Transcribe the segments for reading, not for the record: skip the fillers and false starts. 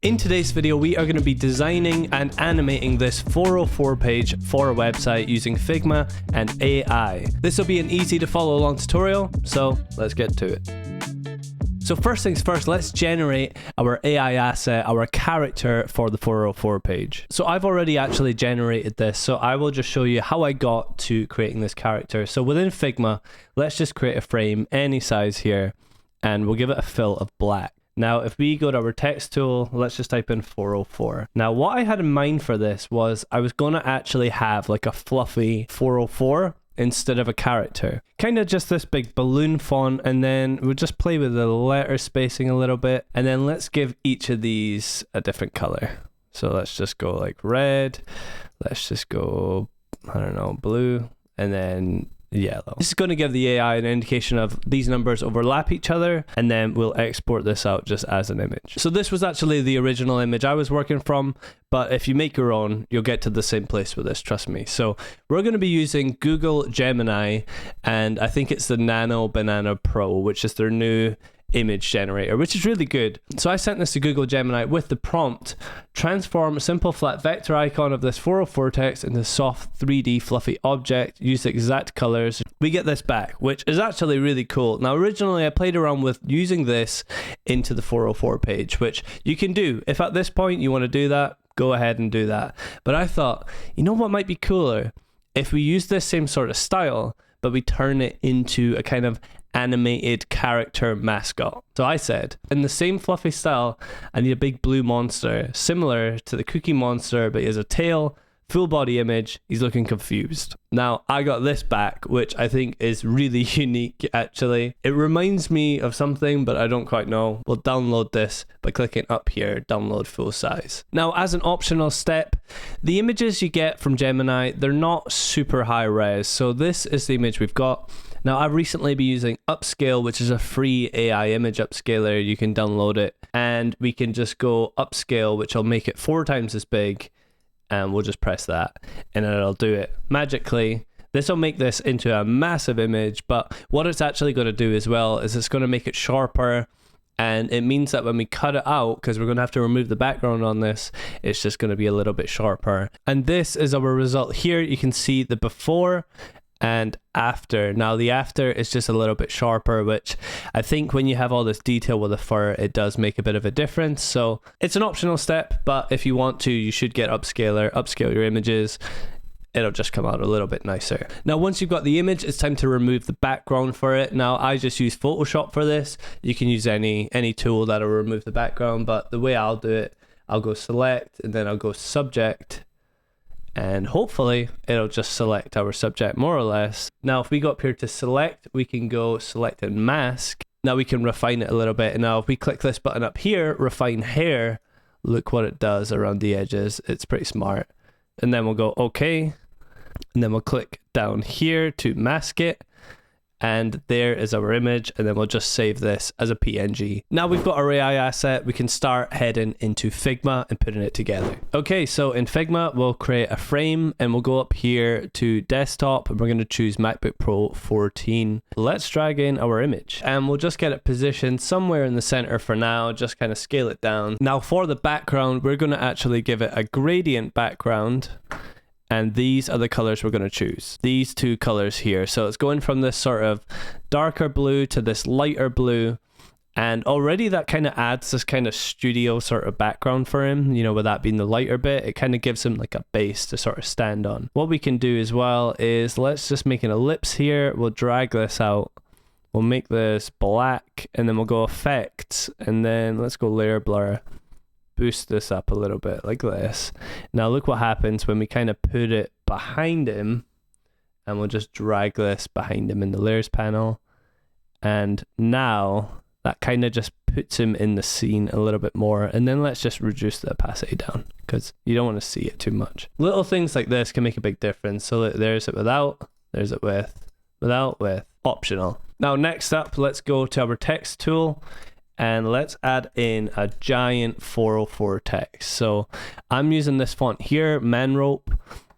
In today's video, we are going to be designing and animating this 404 page for a website using Figma and AI. This will be an easy to follow along tutorial, so let's get to it. So first things first, let's generate our AI asset, our character for the 404 page. So I've already actually generated this, so I will just show you how I got to creating this character. So within Figma, let's just create a frame any size here, and we'll give it a fill of black. Now, if we go to our text tool, let's just type in 404. Now, what I had in mind for this was I was going to actually have like a fluffy 404 instead of a character. Kind of just this big balloon font, and then we'll just play with the letter spacing a little bit. And then let's give each of these a different color. So let's just go like red. Let's just go, I don't know, blue, and then yellow. This is going to give the AI an indication of these numbers overlap each other, and then we'll export this out just as an image. So this was actually the original image I was working from, but if you make your own, you'll get to the same place with this, trust me. So we're going to be using Google Gemini, and I think it's the Nano Banana Pro, which is their new image generator, which is really good. So I sent this to Google Gemini with the prompt: transform a simple flat vector icon of this 404 text into soft 3D fluffy object, use the exact colors. We get this back, which is actually really cool. Now originally I played around with using this into the 404 page, which you can do. If at this point you want to do that, go ahead and do that. But I thought, you know what might be cooler? If we use this same sort of style, but we turn it into a kind of animated character mascot. So I said, in the same fluffy style, I need a big blue monster, similar to the Cookie Monster, but he has a tail, full body image, he's looking confused. Now, I got this back, which I think is really unique, actually. It reminds me of something, but I don't quite know. We'll download this by clicking up here, download full size. Now, as an optional step, the images you get from Gemini, they're not super high res. So this is the image we've got. Now, I've recently been using Upscale, which is a free AI image upscaler. You can download it, and we can just go upscale, which will make it 4 times as big, and we'll just press that, and it'll do it magically. This will make this into a massive image, but what it's actually going to do as well is it's going to make it sharper, and it means that when we cut it out, because we're going to have to remove the background on this, it's just going to be a little bit sharper. And this is our result here. You can see the before and after. Now the after is just a little bit sharper, which I think when you have all this detail with the fur, it does make a bit of a difference. So it's an optional step, but if you want to, you should get upscale your images. It'll just come out a little bit nicer. Now, once you've got the image, it's time to remove the background for it. Now, I just use Photoshop for this. You can use any tool that'll remove the background, but the way I'll do it, I'll go select, and then I'll go subject, and hopefully it'll just select our subject more or less. Now, if we go up here to select, we can go select and mask. Now we can refine it a little bit. And now if we click this button up here, refine hair, look what it does around the edges. It's pretty smart. And then we'll go okay. And then we'll click down here to mask it. And there is our image, and then we'll just save this as a PNG. Now we've got our AI asset, we can start heading into Figma and putting it together. Okay, so in Figma, we'll create a frame, and we'll go up here to desktop, and we're going to choose MacBook Pro 14. Let's drag in our image, and we'll just get it positioned somewhere in the center for now, just kind of scale it down. Now for the background, we're going to actually give it a gradient background. And these are the colors we're going to choose. These 2 colors here. So it's going from this sort of darker blue to this lighter blue. And already that kind of adds this kind of studio sort of background for him, you know, with that being the lighter bit. It kind of gives him like a base to sort of stand on. What we can do as well is let's just make an ellipse here. We'll drag this out. We'll make this black, and then we'll go effects, and then let's go layer blur. Boost this up a little bit like this. Now look what happens when we kind of put it behind him, and we'll just drag this behind him in the layers panel, and now that kind of just puts him in the scene a little bit more. And then let's just reduce the opacity down, because you don't want to see it too much. Little things like this can make a big difference. So there's it without, there's it with, without, with, optional. Now next up, let's go to our text tool, and let's add in a giant 404 text. So I'm using this font here, Manrope,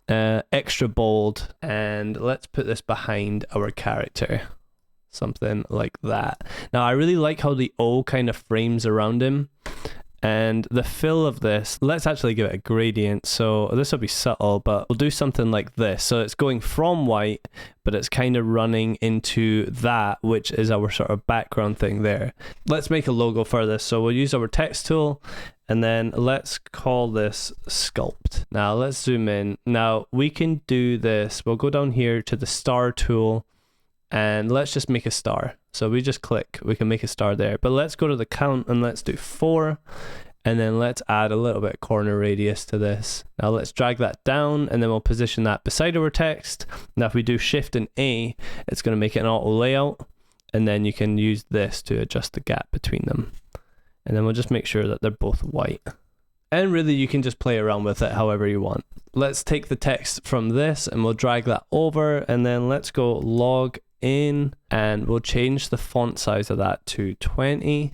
extra bold, and let's put this behind our character. Something like that. Now I really like how the O kind of frames around him. And the fill of this, let's actually give it a gradient. So this will be subtle, but we'll do something like this. So it's going from white, but it's kind of running into that, which is our sort of background thing there. Let's make a logo for this. So we'll use our text tool, and then let's call this sculpt. Now let's zoom in. Now we can do this. We'll go down here to the star tool, and let's just make a star. So we just click, we can make a star there. But let's go to the count and let's do 4. And then let's add a little bit of corner radius to this. Now let's drag that down, and then we'll position that beside our text. Now if we do Shift and A, it's going to make it an auto layout. And then you can use this to adjust the gap between them. And then we'll just make sure that they're both white. And really you can just play around with it however you want. Let's take the text from this and we'll drag that over, and then let's go log in, and we'll change the font size of that to 20,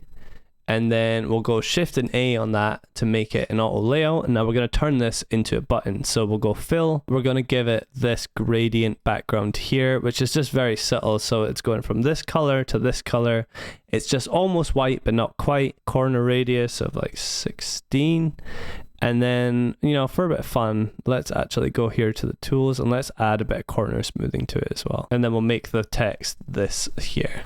and then we'll go Shift and A on that to make it an auto layout. And now we're going to turn this into a button. So we'll go fill, we're going to give it this gradient background here, which is just very subtle. So it's going from this color to this color. It's just almost white but not quite. Corner radius of like 16. And then, you know, for a bit of fun, let's actually go here to the tools and let's add a bit of corner smoothing to it as well. And then we'll make the text this here.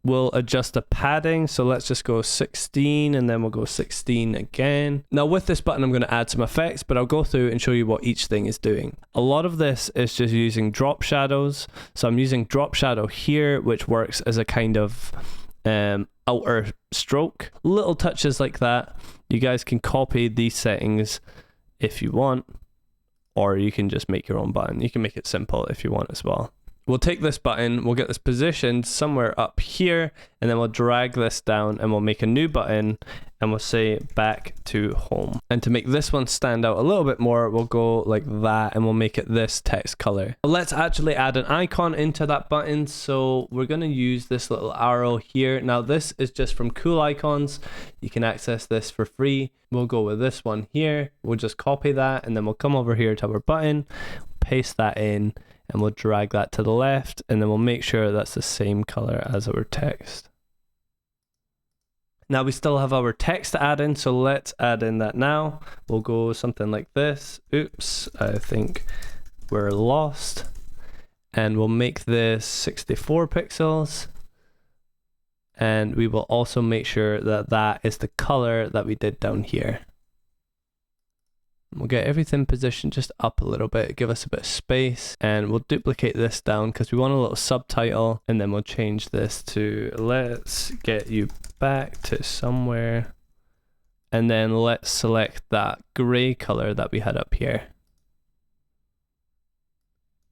We'll adjust the padding. So let's just go 16, and then we'll go 16 again. Now with this button, I'm going to add some effects, but I'll go through and show you what each thing is doing. A lot of this is just using drop shadows. So I'm using drop shadow here, which works as a kind of outer stroke. Little touches like that. You guys can copy these settings if you want, or you can just make your own button. You can make it simple if you want as well. We'll take this button, we'll get this positioned somewhere up here, and then we'll drag this down and we'll make a new button, and we'll say back to home. And to make this one stand out a little bit more, we'll go like that and we'll make it this text color. Let's actually add an icon into that button. So we're going to use this little arrow here. Now this is just from Cool Icons. You can access this for free. We'll go with this one here. We'll just copy that, and then we'll come over here to our button, paste that in, and we'll drag that to the left, and then we'll make sure that's the same color as our text. Now we still have our text to add in, so let's add in that now. We'll go something like this. Oops, I think we're lost. And we'll make this 64 pixels. And we will also make sure that that is the color that we did down here. We'll get everything positioned just up a little bit, give us a bit of space, and we'll duplicate this down because we want a little subtitle, and then we'll change this to let's get you back to somewhere, and then let's select that gray color that we had up here.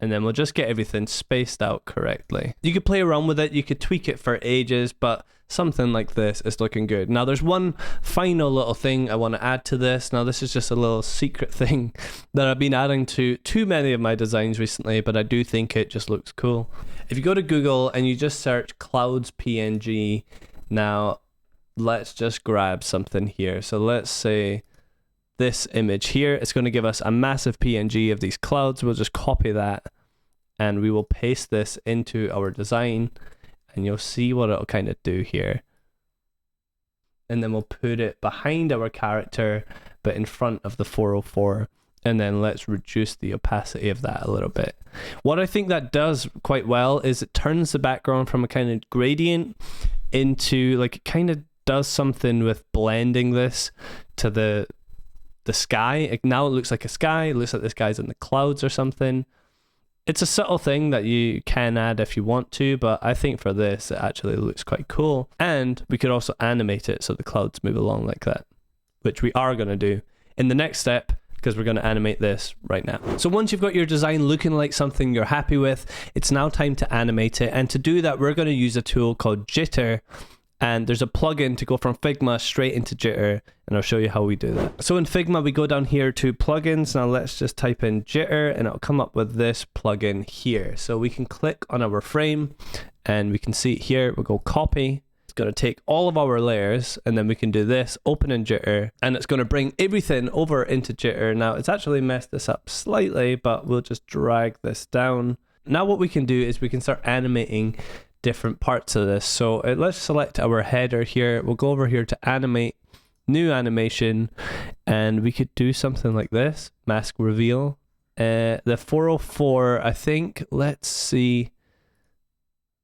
And then we'll just get everything spaced out correctly. You could play around with it, you could tweak it for ages, but something like this is looking good. Now there's one final little thing I want to add to this. Now this is just a little secret thing that I've been adding to too many of my designs recently, but I do think it just looks cool. If you go to Google and you just search clouds PNG, now let's just grab something here. So let's say this image here, it's going to give us a massive PNG of these clouds. We'll just copy that and we will paste this into our design, and you'll see what it'll kind of do here. And then we'll put it behind our character, but in front of the 404. And then let's reduce the opacity of that a little bit. What I think that does quite well is it turns the background from a kind of gradient into like, it kind of does something with blending this to the sky. Now it looks like a sky. It looks like this guy's in the clouds or something. It's a subtle thing that you can add if you want to, but I think for this, it actually looks quite cool. And we could also animate it so the clouds move along like that, which we are going to do in the next step, because we're going to animate this right now. So once you've got your design looking like something you're happy with, it's now time to animate it. And to do that, we're going to use a tool called Jitter. And there's a plugin to go from Figma straight into Jitter, and I'll show you how we do that. So in Figma, we go down here to plugins. Now let's just type in Jitter, and it'll come up with this plugin here. So we can click on our frame, and we can see it here. We'll go copy. It's going to take all of our layers, and then we can do this, open in Jitter, and it's going to bring everything over into Jitter. Now it's actually messed this up slightly, but we'll just drag this down. Now what we can do is we can start animating different parts of this. So let's select our header here. We'll go over here to animate. new animation, and we could do something like this, mask reveal. The 404, I think, let's see,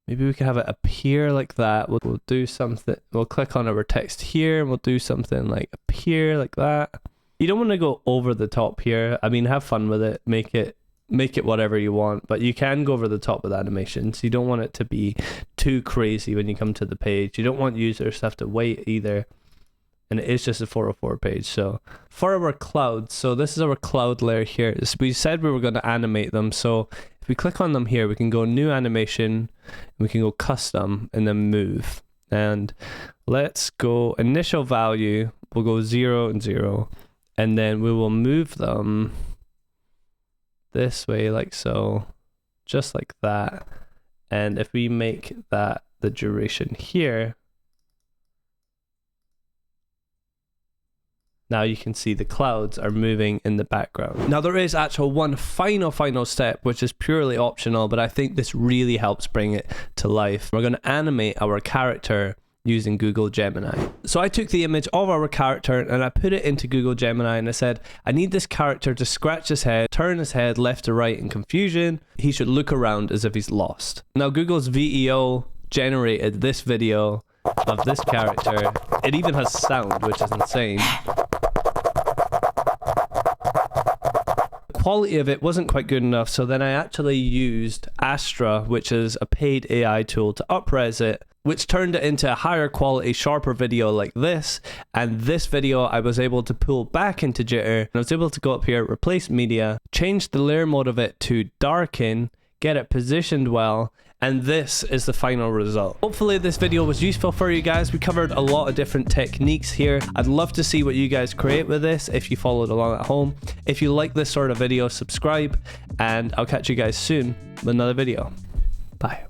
maybe we could have it appear like that. We'll do something, we'll click on our text here, and we'll do something like appear like that. You don't want to go over the top here. I mean, have fun with it, make it whatever you want, but you can go over the top with animations. You don't want it to be too crazy when you come to the page. You don't want users to have to wait either. And it is just a 404 page. So for our clouds, so this is our cloud layer here. We said we were going to animate them. So if we click on them here, we can go new animation, we can go custom, and then move. And let's go initial value, we'll go 0 and 0. And then we will move them this way, like so, just like that. And if we make that the duration here, now you can see the clouds are moving in the background. Now there is actual one final step, which is purely optional, but I think this really helps bring it to life. We're going to animate our character using Google Gemini. So I took the image of our character and I put it into Google Gemini, and I said, I need this character to scratch his head, turn his head left to right in confusion. He should look around as if he's lost. Now Google's VEO generated this video of this character. It even has sound, which is insane. Quality of it wasn't quite good enough, so then I actually used Astra, which is a paid AI tool, to upres it, which turned it into a higher quality, sharper video like this. And this video I was able to pull back into Jitter, and I was able to go up here, replace media, change the layer mode of it to darken, get it positioned well, and this is the final result. Hopefully this video was useful for you guys. We covered a lot of different techniques here. I'd love to see what you guys create with this if you followed along at home. If you like this sort of video, subscribe, and I'll catch you guys soon with another video. Bye.